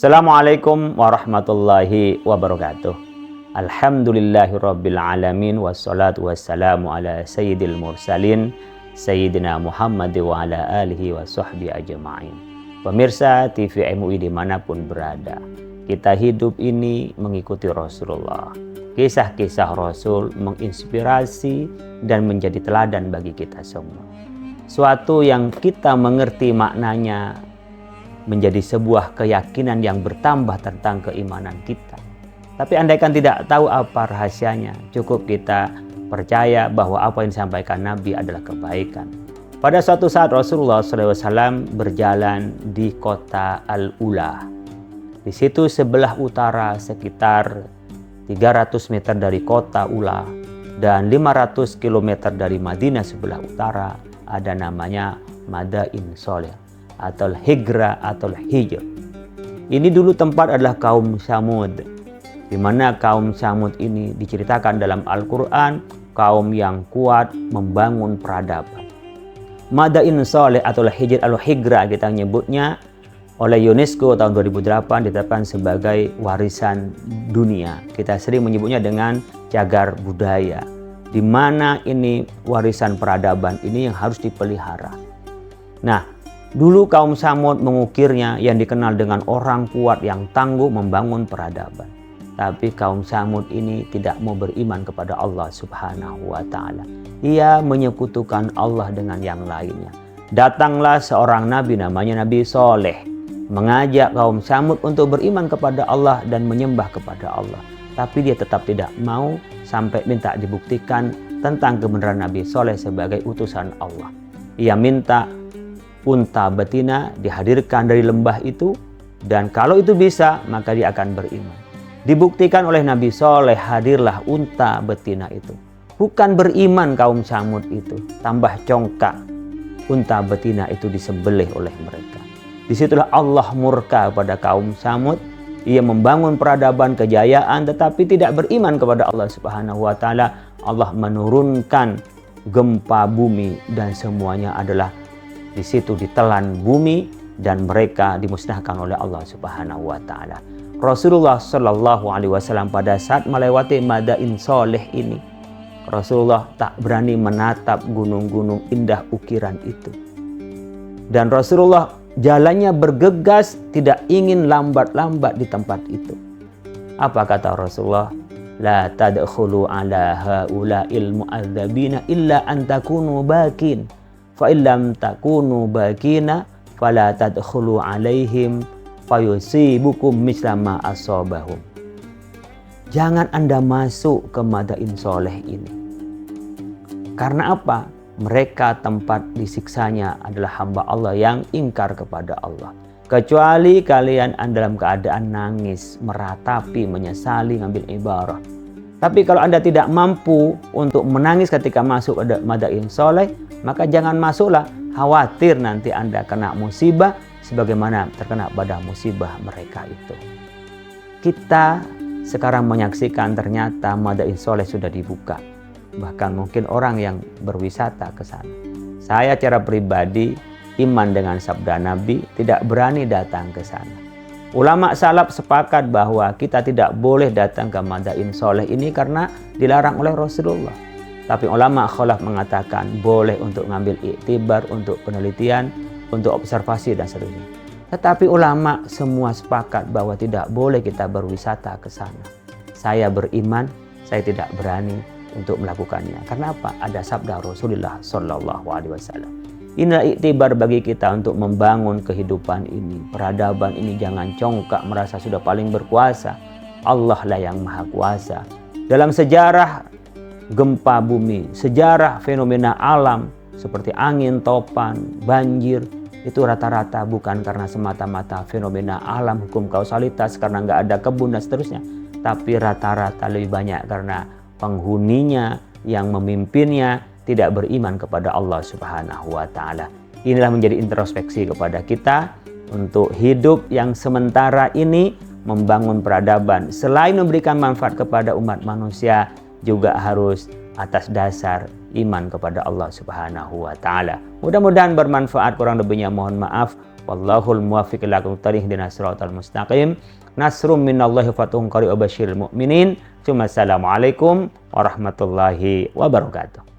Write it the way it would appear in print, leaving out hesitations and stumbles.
Assalamualaikum warahmatullahi wabarakatuh. Alhamdulillahirabbil alamin wassalatu wassalamu ala sayyidil mursalin sayyidina Muhammad wa ala alihi wa sahbihi ajma'in. Pemirsa TV MUI dimanapun berada, kita hidup ini mengikuti Rasulullah. Kisah-kisah Rasul menginspirasi dan menjadi teladan bagi kita semua. Suatu yang kita mengerti maknanya menjadi sebuah keyakinan yang bertambah tentang keimanan kita. Tapi andaikan tidak tahu apa rahasianya, cukup kita percaya bahwa apa yang disampaikan Nabi adalah kebaikan. Pada suatu saat Rasulullah SAW berjalan di kota Al-Ula. Di situ sebelah utara sekitar 300 meter dari kota Ula dan 500 km dari Madinah sebelah utara ada namanya Madain Sholeh atau Higra atau Hijr. Ini dulu tempat adalah kaum Samud, di mana kaum Samud ini diceritakan dalam Al-Quran kaum yang kuat membangun peradaban. Madain Sholeh atau Hijr al-Higra kita nyebutnya oleh UNESCO tahun 2008 ditetapkan sebagai warisan dunia. Kita sering menyebutnya dengan cagar budaya, di mana ini warisan peradaban ini yang harus dipelihara. Nah, dulu kaum Samud mengukirnya yang dikenal dengan orang kuat yang tangguh membangun peradaban. Tapi kaum Samud ini tidak mau beriman kepada Allah Subhanahu wa Ta'ala. Ia menyekutukan Allah dengan yang lainnya. Datanglah seorang nabi namanya Nabi Sholeh, mengajak kaum Samud untuk beriman kepada Allah dan menyembah kepada Allah. Tapi dia tetap tidak mau sampai minta dibuktikan tentang kebenaran Nabi Sholeh sebagai utusan Allah. Ia minta unta betina dihadirkan dari lembah itu, dan kalau itu bisa maka dia akan beriman. Dibuktikan oleh Nabi Sholeh, hadirlah unta betina itu. Bukan beriman kaum Samud itu, tambah congkak. Unta betina itu disembelih oleh mereka. Disitulah Allah murka pada kaum Samud. Ia membangun peradaban kejayaan tetapi tidak beriman kepada Allah Subhanahu wa Ta'ala. Allah menurunkan gempa bumi dan semuanya adalah di situ ditelan bumi dan mereka dimusnahkan oleh Allah Subhanahu wa Ta'ala. Rasulullah Shallallahu Alaihi Wasallam pada saat melewati Madain Sholeh ini, Rasulullah tak berani menatap gunung-gunung indah ukiran itu. Dan Rasulullah jalannya bergegas, tidak ingin lambat-lambat di tempat itu. Apa kata Rasulullah? La tadkhulu ala haula'il mu'adzabina illa an takunu bakin. Fa illam takunu bakina fala tadkhulu alaihim fayusibukum misla ma asabahum. Jangan Anda masuk ke Madain Sholeh ini. Karena apa? Mereka tempat disiksanya adalah hamba Allah yang ingkar kepada Allah. Kecuali kalian dalam keadaan nangis, meratapi, menyesali, ngambil ibarah. Tapi kalau Anda tidak mampu untuk menangis ketika masuk ke Madain Sholeh, maka jangan masuklah, khawatir nanti Anda kena musibah sebagaimana terkena pada musibah mereka itu. Kita sekarang menyaksikan ternyata Madain Sholeh sudah dibuka. Bahkan mungkin orang yang berwisata ke sana. Saya secara pribadi iman dengan sabda Nabi, tidak berani datang ke sana. Ulama salaf sepakat bahwa kita tidak boleh datang ke Madain Sholeh ini karena dilarang oleh Rasulullah. Tapi ulama khalaf mengatakan boleh untuk ngambil iktibar, untuk penelitian, untuk observasi dan seterusnya. Tetapi ulama semua sepakat bahwa tidak boleh kita berwisata ke sana. Saya beriman, saya tidak berani untuk melakukannya. Karena apa? Ada sabda Rasulullah Shallallahu Alaihi Wasallam. Inilah iktibar bagi kita untuk membangun kehidupan ini. Peradaban ini jangan congkak merasa sudah paling berkuasa. Allah lah yang maha kuasa. Dalam sejarah gempa bumi, sejarah fenomena alam seperti angin, topan, banjir, itu rata-rata bukan karena semata-mata fenomena alam, hukum kausalitas, karena nggak ada kebun dan seterusnya. Tapi rata-rata lebih banyak karena penghuninya yang memimpinnya tidak beriman kepada Allah Subhanahu wa Ta'ala. Inilah menjadi introspeksi kepada kita untuk hidup yang sementara ini, membangun peradaban. Selain memberikan manfaat kepada umat manusia, juga harus atas dasar iman kepada Allah Subhanahu wa Ta'ala. Mudah-mudahan bermanfaat, kurang lebihnya mohon maaf. Wallahul muwaffiq ila aqwamit thoriq, ihdinas siratal mustaqim. Nasrum minallahi fatuhun qarib wa basyiril mu'minin. Assalamualaikum warahmatullahi wabarakatuh.